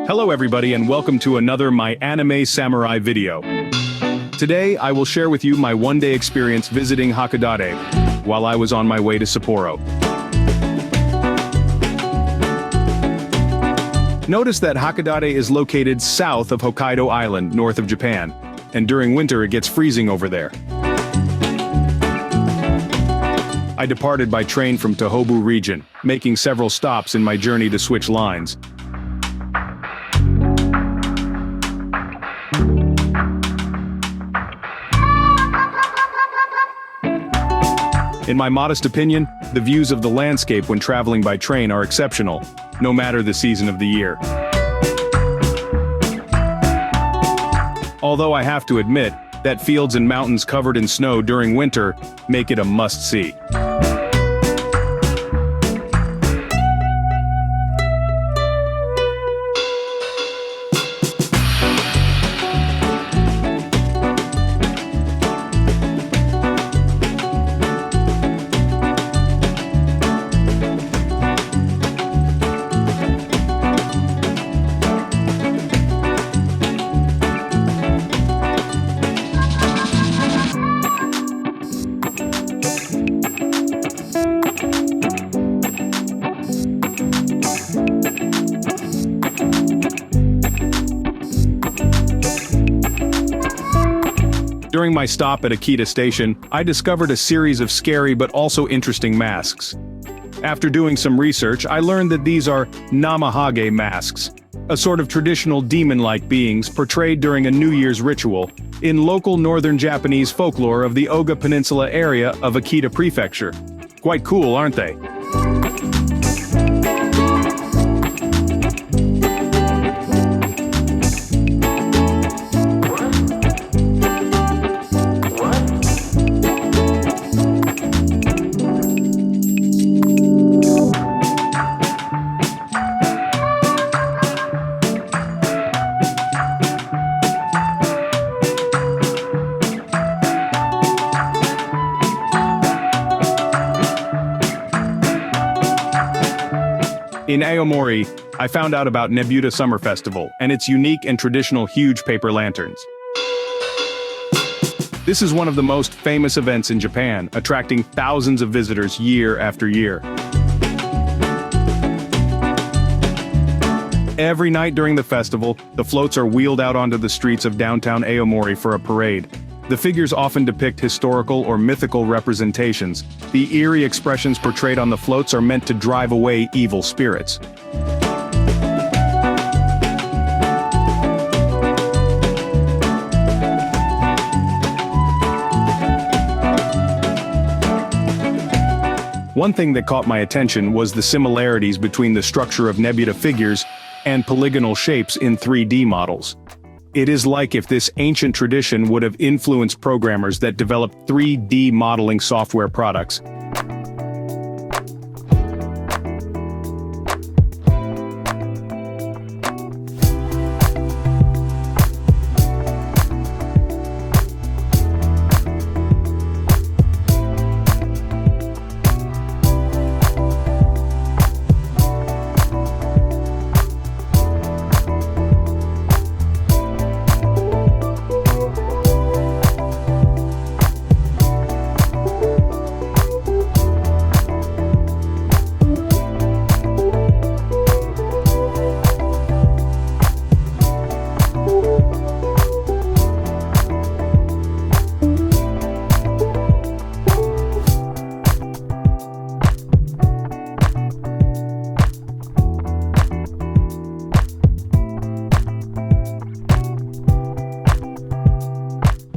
Hello everybody and welcome to another MyAnimeSamurai video. Today I will share with you my one-day experience visiting Hakodate while I was on my way to Sapporo. Notice that Hakodate is located south of Hokkaido Island, north of Japan, and during winter it gets freezing over there. I departed by train from Tohobu region, making several stops in my journey to switch lines. In my modest opinion, the views of the landscape when traveling by train are exceptional, no matter the season of the year. Although I have to admit that fields and mountains covered in snow during winter make it a must-see. During my stop at Akita Station, I discovered a series of scary but also interesting masks. After doing some research, I learned that these are Namahage masks, a sort of traditional demon-like beings portrayed during a New Year's ritual in local northern Japanese folklore of the Oga Peninsula area of Akita Prefecture. Quite cool, aren't they? In Aomori, I found out about Nebuta Summer Festival and its unique and traditional huge paper lanterns. This is one of the most famous events in Japan, attracting thousands of visitors year after year. Every night during the festival, the floats are wheeled out onto the streets of downtown Aomori for a parade. The figures often depict historical or mythical representations. The eerie expressions portrayed on the floats are meant to drive away evil spirits. One thing that caught my attention was the similarities between the structure of Nebuta figures and polygonal shapes in 3D models. It is like if this ancient tradition would have influenced programmers that developed 3D modeling software products.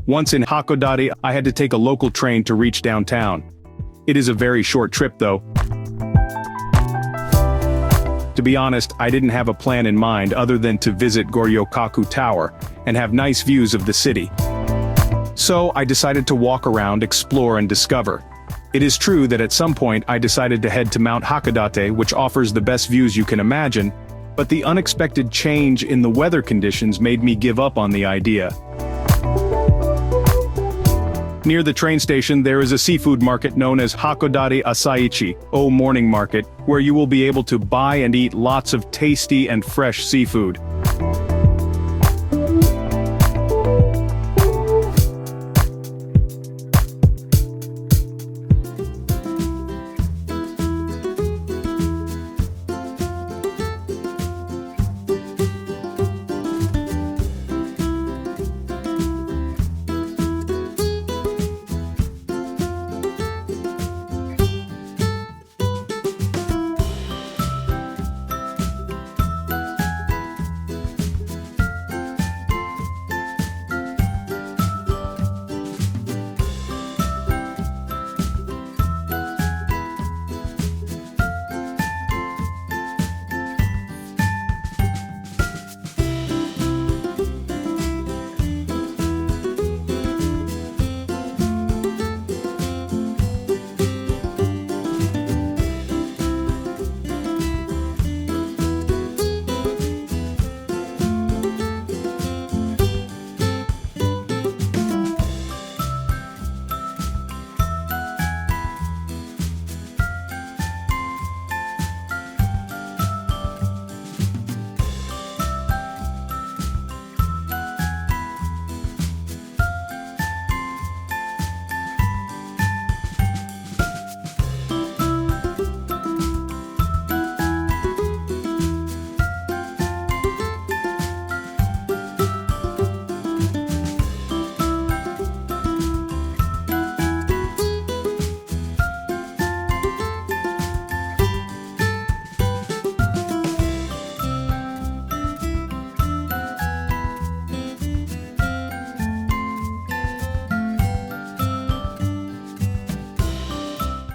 Once in Hakodate, I had to take a local train to reach downtown. It is a very short trip though. To be honest, I didn't have a plan in mind other than to visit Goryokaku Tower and have nice views of the city. So I decided to walk around, explore and discover. It is true that at some point I decided to head to Mount Hakodate, which offers the best views you can imagine, but the unexpected change in the weather conditions made me give up on the idea. Near the train station there is a seafood market known as Hakodate Asaichi, or Morning Market, where you will be able to buy and eat lots of tasty and fresh seafood.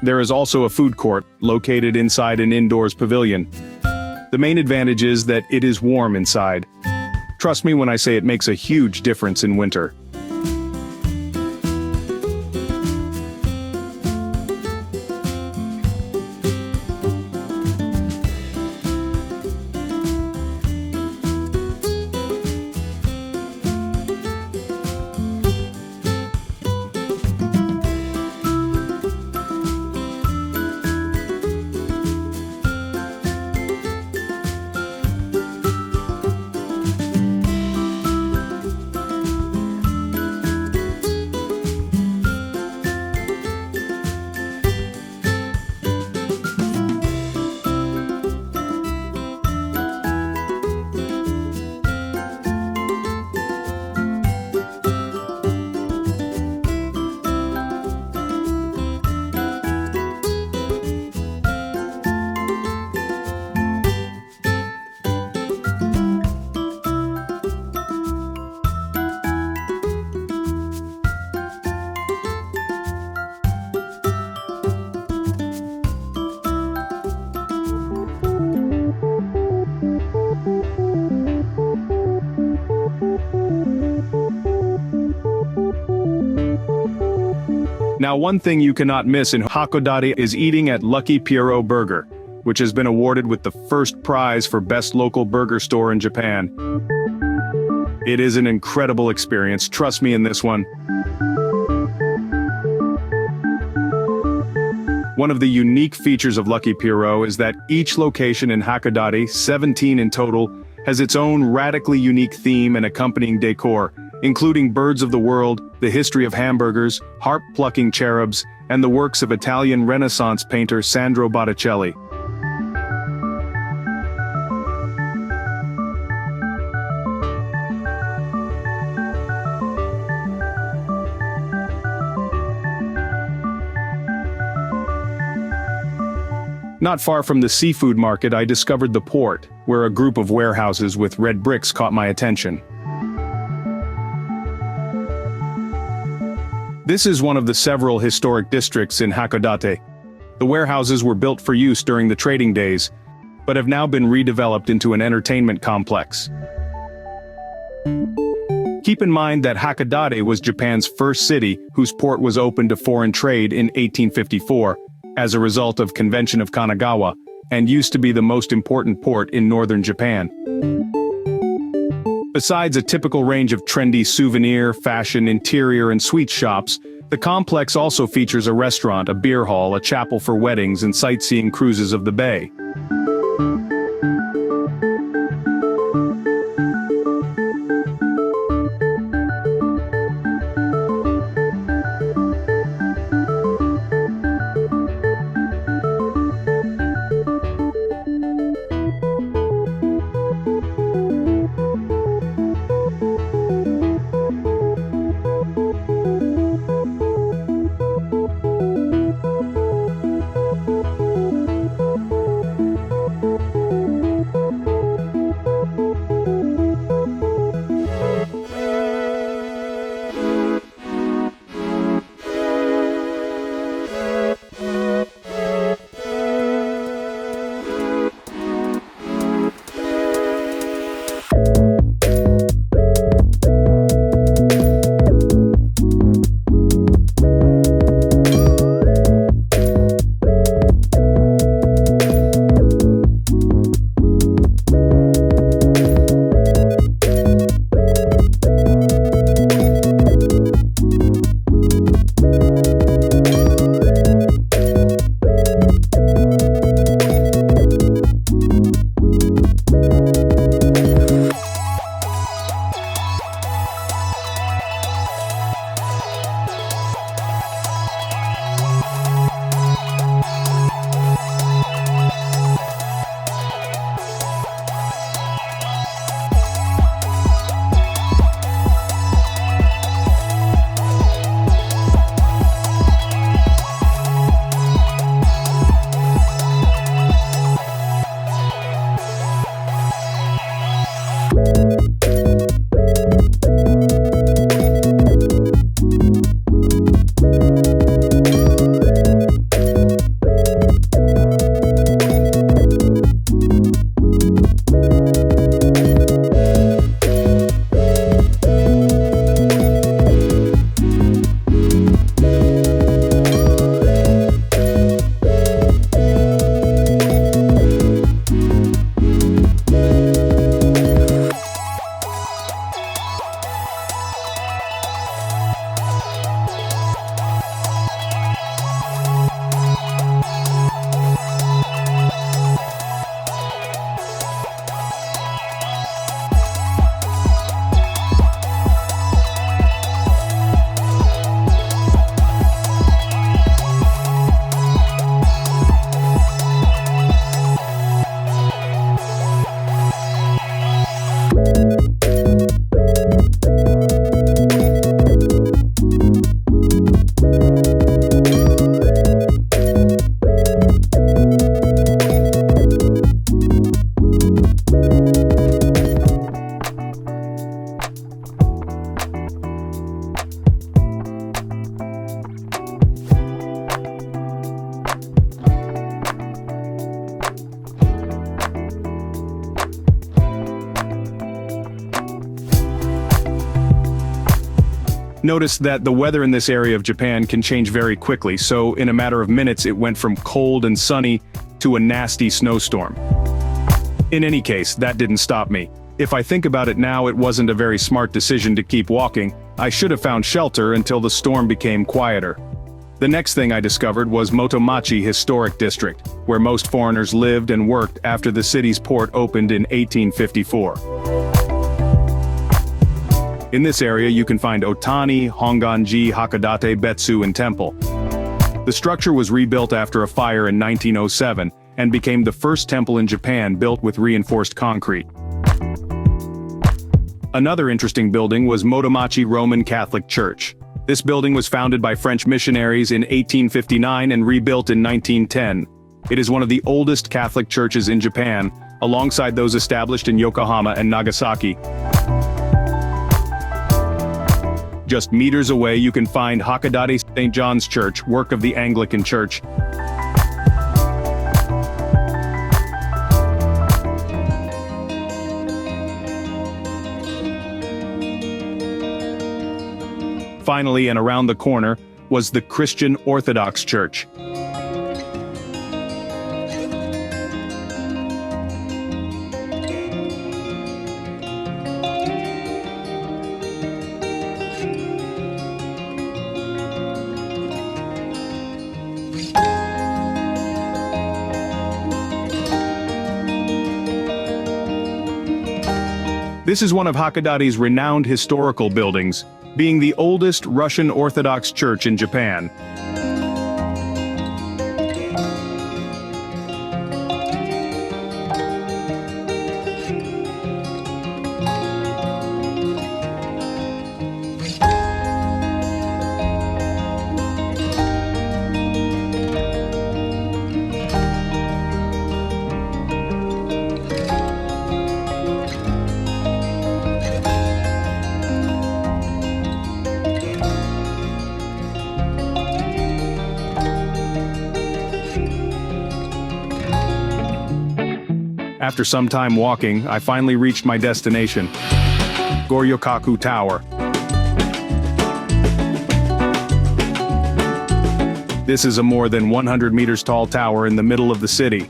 There is also a food court, located inside an indoors pavilion. The main advantage is that it is warm inside. Trust me when I say it makes a huge difference in winter. Now, one thing you cannot miss in Hakodate is eating at Lucky Pierrot Burger, which has been awarded with the first prize for best local burger store in Japan. It is an incredible experience, trust me in this one. One of the unique features of Lucky Pierrot is that each location in Hakodate, 17 in total, has its own radically unique theme and accompanying decor, including birds of the world, the history of hamburgers, harp-plucking cherubs, and the works of Italian Renaissance painter Sandro Botticelli. Not far from the seafood market, I discovered the port, where a group of warehouses with red bricks caught my attention. This is one of the several historic districts in Hakodate. The warehouses were built for use during the trading days, but have now been redeveloped into an entertainment complex. Keep in mind that Hakodate was Japan's first city whose port was opened to foreign trade in 1854, as a result of Convention of Kanagawa, and used to be the most important port in northern Japan. Besides a typical range of trendy souvenir, fashion, interior, and sweet shops, The complex also features a restaurant, a beer hall, a chapel for weddings, and sightseeing cruises of the bay. Notice that the weather in this area of Japan can change very quickly, so in a matter of minutes it went from cold and sunny to a nasty snowstorm. In any case, that didn't stop me. If I think about it now, it wasn't a very smart decision to keep walking. I should have found shelter until the storm became quieter. The next thing I discovered was Motomachi Historic District, where most foreigners lived and worked after the city's port opened in 1854. In this area you can find Otani, Hongan-ki, Hakodate, Betsu-in Temple. The structure was rebuilt after a fire in 1907, and became the first temple in Japan built with reinforced concrete. Another interesting building was Motomachi Roman Catholic Church. This building was founded by French missionaries in 1859 and rebuilt in 1910. It is one of the oldest Catholic churches in Japan, alongside those established in Yokohama and Nagasaki. Just meters away you can find Hakodate St. John's Church, work of the Anglican Church. Finally, and around the corner, was the Christian Orthodox Church. This is one of Hakodate's renowned historical buildings, being the oldest Russian Orthodox Church in Japan. After some time walking, I finally reached my destination, Goryokaku Tower. This is a more than 100 meters tall tower in the middle of the city.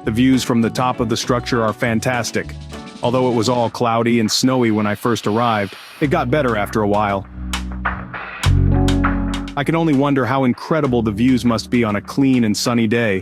The views from the top of the structure are fantastic. Although it was all cloudy and snowy when I first arrived, it got better after a while. I can only wonder how incredible the views must be on a clean and sunny day.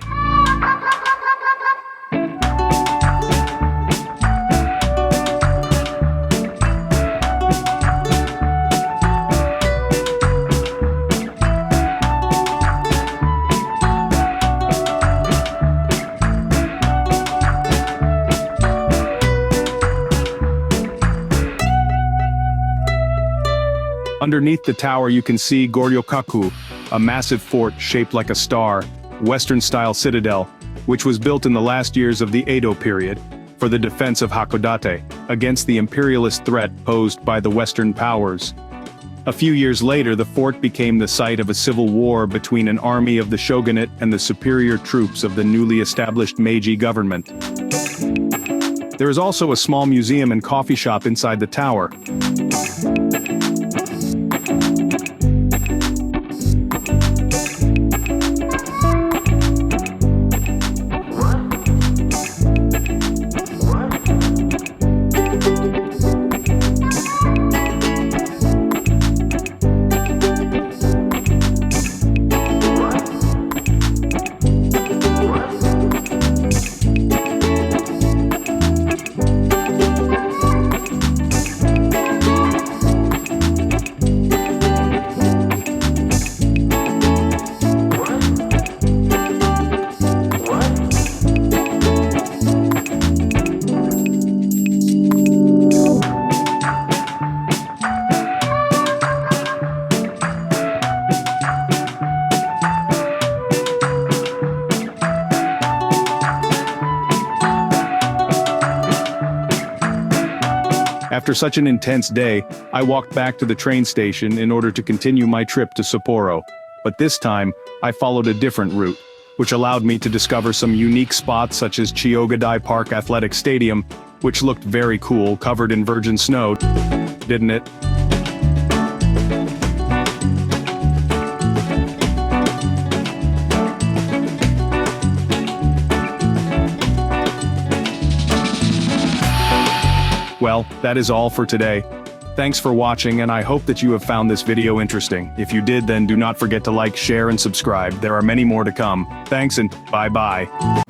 Underneath the tower you can see Goryokaku, a massive fort shaped like a star, Western-style citadel, which was built in the last years of the Edo period, for the defense of Hakodate, against the imperialist threat posed by the Western powers. A few years later the fort became the site of a civil war between an army of the shogunate and the superior troops of the newly established Meiji government. There is also a small museum and coffee shop inside the tower. After such an intense day, I walked back to the train station in order to continue my trip to Sapporo. But this time, I followed a different route, which allowed me to discover some unique spots such as Chiyogadai Park Athletic Stadium, which looked very cool, covered in virgin snow, didn't it? Well, that is all for today. Thanks for watching, and I hope that you have found this video interesting. If you did, then do not forget to like, share, and subscribe. There are many more to come. Thanks and bye-bye.